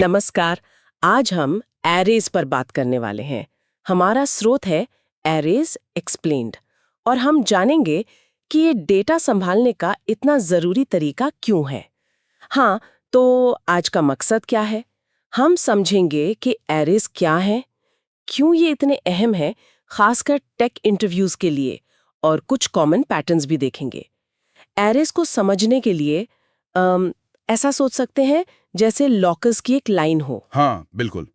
नमस्कार। आज हम एरेज पर बात करने वाले हैं। हमारा स्रोत है एरेज एक्सप्लेन्ड और हम जानेंगे कि ये डेटा संभालने का इतना जरूरी तरीका क्यों है। हाँ, तो आज का मकसद क्या है? हम समझेंगे कि एरेज क्या है, क्यों ये इतने अहम है, खासकर टेक इंटरव्यूज के लिए, और कुछ कॉमन पैटर्न्स भी देखेंगे। एरेज को समझने के लिए ऐसा सोच सकते हैं जैसे लॉकर्स की एक लाइन हो। हाँ, बिल्कुल।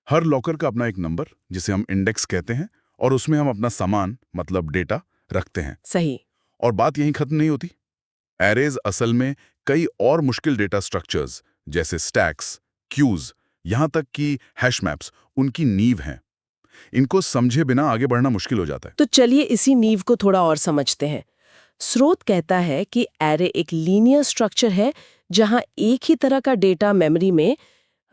हर लॉकर का अपना एक नंबर, जिसे हम इंडेक्स कहते हैं, और उसमें हम अपना सामान मतलब डेटा रखते हैं। सही। और बात यहीं खत्म नहीं होती। एरेज असल में कई और मुश्किल डेटा स्ट्रक्चर्स जैसे स्टैक्स, क्यूज, यहां तक कि हैश मैप्स उनकी नींव हैं। इनको समझे बिना आगे बढ़ना मुश्किल हो जाता है। तो चलिए इसी नींव को थोड़ा और समझते हैं। स्रोत कहता है कि एरे एक लीनियर स्ट्रक्चर है जहां एक ही तरह का डेटा मेमोरी में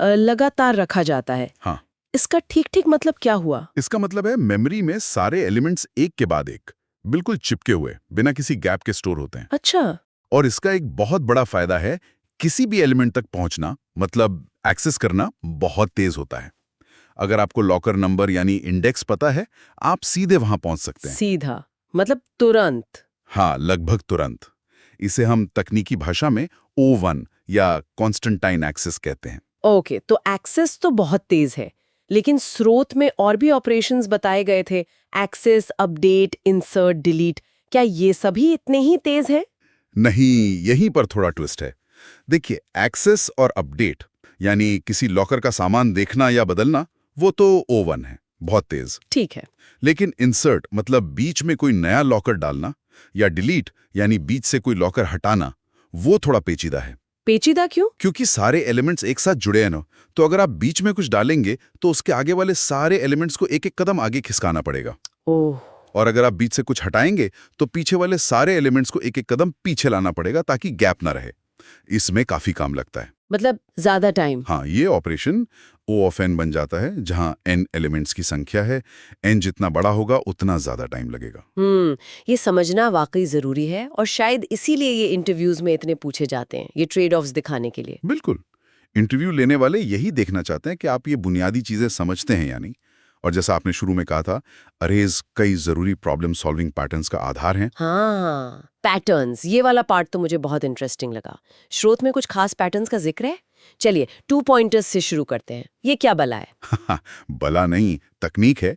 लगातार रखा जाता है। हाँ, इसका ठीक ठीक मतलब क्या हुआ? इसका मतलब है मेमोरी में सारे एलिमेंट्स एक के बाद एक बिल्कुल चिपके हुए बिना किसी गैप के स्टोर होते हैं। अच्छा। और इसका एक बहुत बड़ा फायदा है, किसी भी एलिमेंट तक पहुंचना मतलब एक्सेस करना बहुत तेज होता है। अगर आपको लॉकर नंबर यानी इंडेक्स पता है, आप सीधे वहां पहुंच सकते हैं। सीधा मतलब तुरंत? हाँ, लगभग तुरंत। इसे हम तकनीकी भाषा में O1 या कॉन्स्टेंटाइन एक्सेस कहते हैं। ओके, तो एक्सेस तो बहुत तेज है, लेकिन स्रोत में और भी ऑपरेशंस बताए गए थे, एक्सेस, अपडेट, इंसर्ट, डिलीट। क्या ये सभी इतने ही तेज हैं? नहीं, यहीं पर थोड़ा ट्विस्ट है। देखिए, एक्सेस और अपडेट यानी किसी लॉकर का सामान देखना या बदलना, वो तो O1 है, बहुत तेज। ठीक है। लेकिन इंसर्ट मतलब बीच में कोई नया लॉकर डालना या डिलीट यानी बीच से कोई लॉकर हटाना, वो थोड़ा पेचीदा है। पेचीदा क्यों? क्योंकि सारे एलिमेंट्स एक साथ जुड़े हैं ना, तो अगर आप बीच में कुछ डालेंगे तो उसके आगे वाले सारे एलिमेंट्स को एक एक कदम आगे खिसकाना पड़ेगा। ओह। और अगर आप बीच से कुछ हटाएंगे तो पीछे वाले सारे एलिमेंट्स को एक एक कदम पीछे लाना पड़ेगा ताकि गैप ना रहे। इसमें काफी काम लगता है। मतलब ज्यादा टाइम? हाँ, ये ऑपरेशन O ऑफ n बन जाता है, जहां n एलिमेंट्स की संख्या है। n जितना बड़ा होगा उतना ज्यादा टाइम लगेगा। ये समझना वाकई जरूरी है और शायद इसीलिए ये इंटरव्यूज में इतने पूछे जाते हैं, ये ट्रेड ऑफ्स दिखाने के लिए। बिल्कुल। इंटरव्यू लेने वाले यही देखना चाहते हैं कि आप ये बुनियादी चीजें समझते हैं या नहीं। और जैसा आपने शुरू में कहा था, अरेज कई जरूरी प्रॉब्लम सॉल्विंग पैटर्न्स का आधार हैं। हाँ, पैटर्न्स, ये वाला पार्ट तो मुझे बहुत इंटरेस्टिंग लगा। स्रोत में कुछ खास पैटर्न्स का जिक्र है? चलिए 2 पॉइंटर्स से शुरू करते हैं। ये क्या बला है? भला नहीं, तकनीक है।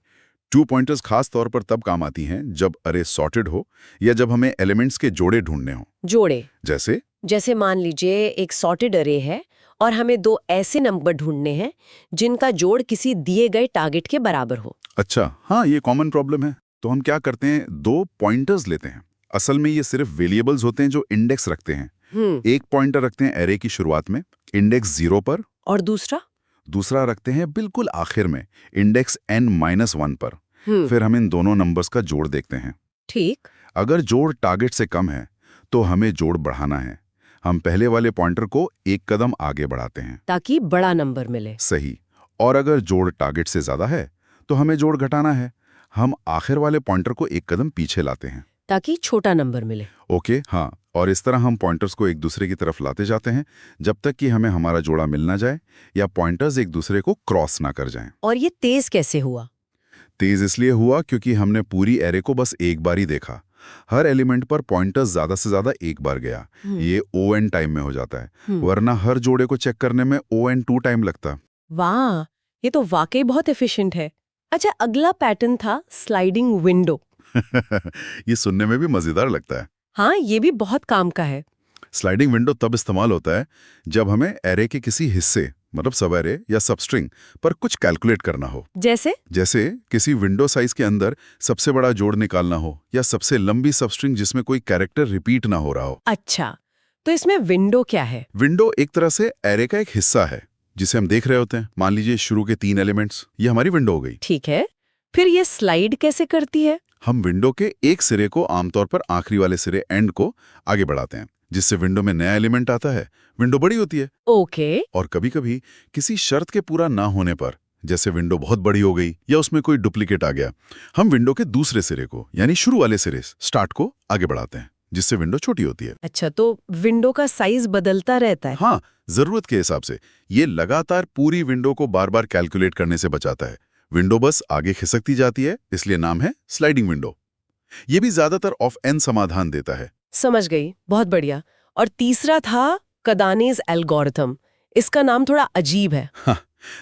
2 पॉइंटर्स खास तौर पर तब काम आती हैं जब अरे सॉर्टेड हो या जब हमें एलिमेंट्स के जोड़े ढूंढने हो। जोड़े? जैसे मान लीजिए एक सॉर्टेड अरे है और हमें 2 ऐसे नंबर ढूंढने हैं जिनका जोड़ किसी दिए गए टारगेट के बराबर हो। अच्छा, हाँ, ये कॉमन प्रॉब्लम है। तो हम क्या करते हैं, 2 पॉइंटर्स लेते हैं। असल में ये सिर्फ वेरिएबल्स होते हैं जो इंडेक्स रखते हैं। एक पॉइंटर रखते हैं एरे की शुरुआत में, इंडेक्स 0 पर। और दूसरा रखते हैं बिल्कुल आखिर में, इंडेक्स n-1 पर। फिर हम इन दोनों नंबर्स का जोड़ देखते हैं। ठीक। अगर जोड़ टारगेट से कम है तो हमें जोड़ बढ़ाना है। हम पहले वाले पॉइंटर को एक कदम आगे बढ़ाते हैं ताकि बड़ा नंबर मिले। सही। और अगर जोड़ टारगेट से ज्यादा है तो हमें जोड़ घटाना है। हम आखिर वाले पॉइंटर को एक कदम पीछे लाते हैं ताकि छोटा नंबर मिले। ओके, हाँ। और इस तरह हम पॉइंटर्स को एक दूसरे की तरफ लाते जाते हैं जब तक कि हमें हमारा जोड़ा मिल ना जाए या पॉइंटर्स एक दूसरे को क्रॉस ना कर जाएं। और ये तेज कैसे हुआ? तेज इसलिए हुआ क्योंकि हमने पूरी एरे को बस एक बार ही देखा। हर एलिमेंट पर पॉइंटर्स ज्यादा से ज्यादा एक बार गया। ये ON टाइम में हो जाता है, वरना हर जोड़े को चेक करने में ON2 टाइम लगता। वाह, ये तो वाकई बहुत एफिशिएंट है। अच्छा, अगला पैटर्न था स्लाइडिंग विंडो। ये सुनने में भी मजेदार लगता है। हाँ, ये भी बहुत काम का है। स्लाइडिंग विंडो तब इस्तेमाल होता है जब हमें एरे के किसी हिस्से मतलब सब एरे या सबस्ट्रिंग पर कुछ कैलकुलेट करना हो। जैसे किसी विंडो साइज के अंदर सबसे बड़ा जोड़ निकालना हो या सबसे लंबी सबस्ट्रिंग जिसमें कोई कैरेक्टर रिपीट ना हो रहा हो। अच्छा, तो इसमें विंडो क्या है? विंडो एक तरह से एरे का एक हिस्सा है जिसे हम देख रहे होते हैं। मान लीजिए शुरू के 3 एलिमेंट्स, ये हमारी विंडो हो गई। ठीक है, फिर ये स्लाइड कैसे करती है? हम विंडो के एक सिरे को आमतौर पर आखिरी वाले सिरे एंड को आगे बढ़ाते हैं, जिससे विंडो में नया एलिमेंट आता है, विंडो बड़ी होती है। ओके। और कभी-कभी किसी शर्त के पूरा ना होने पर, जैसे विंडो बहुत बड़ी हो गई या उसमें कोई डुप्लीकेट आ गया, हम विंडो के दूसरे सिरे को यानी शुरू वाले सिरे स्टार्ट को आगे बढ़ाते हैं, जिससे विंडो छोटी होती है। अच्छा, तो विंडो का साइज बदलता रहता है? हाँ, जरूरत के हिसाब से। ये लगातार पूरी विंडो को बार बार कैलकुलेट करने से बचाता है। विंडो बस आगे खिसकती जाती है, इसलिए नाम है स्लाइडिंग विंडो। ये भी ज्यादातर ऑफ एन समाधान देता है। समझ गई, बहुत बढ़िया। और तीसरा था कदानेज एल्गोरिथम। इसका नाम थोड़ा अजीब है। हाँ,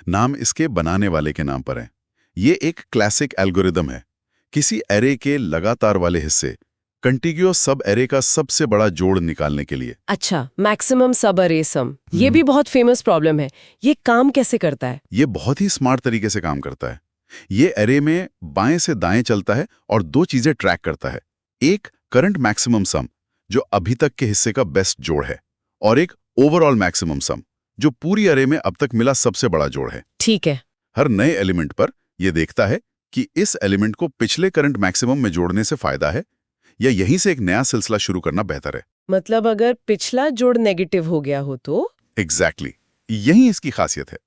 नाम इसके बनाने वाले के नाम पर है। ये एक क्लासिक एल्गोरिदम है। किसी एरे के लगातार वाले हिस्से, कंटिग्यूअस सब एरे का सबसे बड़ा जोड़ निकालने के लिए। अच्छा, मैक्सिमम सब अरे सम, ये भी बहुत फेमस प्रॉब्लम है। ये काम कैसे करता है? ये बहुत ही स्मार्ट तरीके से काम करता है। ये एरे में बाएं से दाएं चलता है और दो चीजें ट्रैक करता है। एक करंट मैक्सिमम सम, जो अभी तक के हिस्से का बेस्ट जोड़ है, और एक ओवरऑल मैक्सिमम सम, जो पूरी एरे में अब तक मिला सबसे बड़ा जोड़ है। ठीक है। हर नए एलिमेंट पर यह देखता है कि इस एलिमेंट को पिछले करंट मैक्सिमम में जोड़ने से फायदा है या यहीं से एक नया सिलसिला शुरू करना बेहतर है। मतलब अगर पिछला जोड़ नेगेटिव हो गया हो तो? एग्जैक्टली, यही इसकी खासियत है।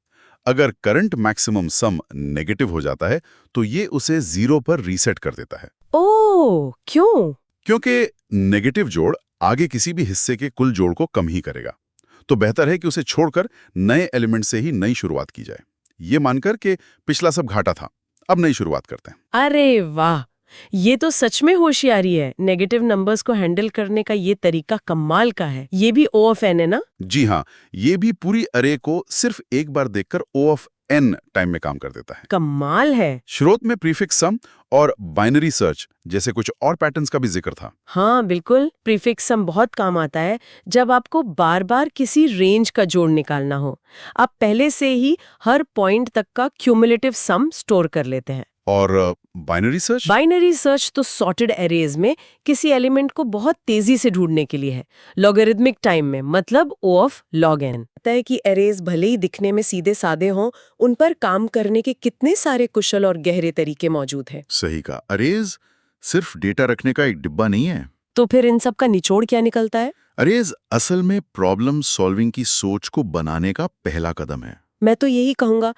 अगर करंट मैक्सिमम सम नेगेटिव हो जाता है तो ये उसे 0 पर रीसेट कर देता है। ओह, क्यों? क्योंकि नेगेटिव जोड़ आगे किसी भी हिस्से के कुल जोड़ को कम ही करेगा। तो बेहतर है कि उसे छोड़कर नए एलिमेंट से ही नई शुरुआत की जाए। ये मानकर कि पिछला सब घाटा था, अब नई शुरुआत करते हैं। अरे वाह, ये तो सच में होशियारी है। नेगेटिव नंबर्स को हैंडल करने का ये तरीका कमाल का है। ये भी O ऑफ n है ना? जी हाँ, ये भी पूरी अरे को सिर्फ एक बार देखकर O ऑफ n टाइम में काम कर देता है। कमाल है। शुरुआत में प्रीफिक्स सम और बाइनरी सर्च जैसे कुछ और पैटर्न्स का भी जिक्र था। हाँ बिल्कुल, प्रीफिक्स सम बहुत काम आता है जब आपको बार बार किसी रेंज का जोड़ निकालना हो। आप पहले से ही हर पॉइंट तक का क्यूमुलेटिव सम स्टोर कर लेते हैं। और बाइनरी सर्च? बाइनरी सर्च तो सॉर्टेड एरेज में किसी एलिमेंट को बहुत तेजी से ढूंढने के लिए है, लॉगरिदमिक टाइम में, मतलब O ऑफ log n। पता है कि एरेज भले ही दिखने में सीधे सादे हों, उन पर काम करने के कितने सारे कुशल और गहरे तरीके मौजूद हैं। सही कहा, अरेज सिर्फ डेटा रखने का एक डिब्बा नहीं है। तो फिर इन सब का निचोड़ क्या निकलता है? अरेज असल में प्रॉब्लम सॉल्विंग की सोच को बनाने का पहला कदम है। मैं तो यही कहूंगा,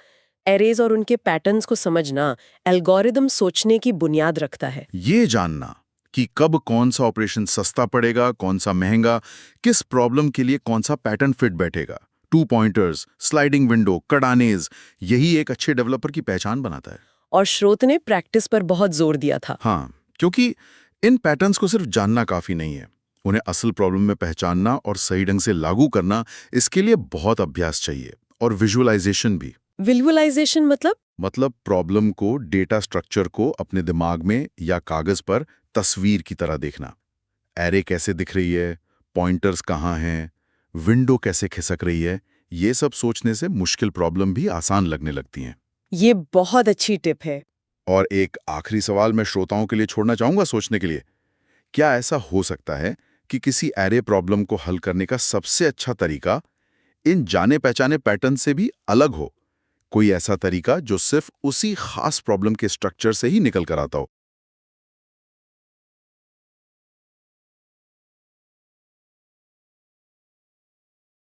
एरेज और उनके पैटर्न्स को समझना एल्गोरिदम सोचने की बुनियाद रखता है। ये जानना कि कब कौन सा ऑपरेशन सस्ता पड़ेगा, कौन सा महंगा, किस प्रॉब्लम के लिए कौन सा पैटर्न फिट बैठेगा, 2 पॉइंटर्स, स्लाइडिंग विंडो, कडानेज, यही एक अच्छे डेवलपर की पहचान बनाता है। और श्रोत ने प्रैक्टिस पर बहुत जोर दिया था। हाँ, क्योंकि इन पैटर्न्स को सिर्फ जानना काफी नहीं है, उन्हें असल प्रॉब्लम में पहचानना और सही ढंग से लागू करना, इसके लिए बहुत अभ्यास चाहिए, और विजुअलाइजेशन भी। विजुअलाइजेशन मतलब प्रॉब्लम को, डेटा स्ट्रक्चर को अपने दिमाग में या कागज पर तस्वीर की तरह देखना। एरे कैसे दिख रही है, पॉइंटर्स कहाँ हैं, विंडो कैसे खिसक रही है, ये सब सोचने से मुश्किल प्रॉब्लम भी आसान लगने लगती हैं। ये बहुत अच्छी टिप है। और एक आखिरी सवाल मैं श्रोताओं के लिए छोड़ना चाहूंगा सोचने के लिए। क्या ऐसा हो सकता है कि किसी एरे प्रॉब्लम को हल करने का सबसे अच्छा तरीका इन जाने पहचाने पैटर्न से भी अलग हो? कोई ऐसा तरीका जो सिर्फ उसी खास प्रॉब्लम के स्ट्रक्चर से ही निकल कर आता हो?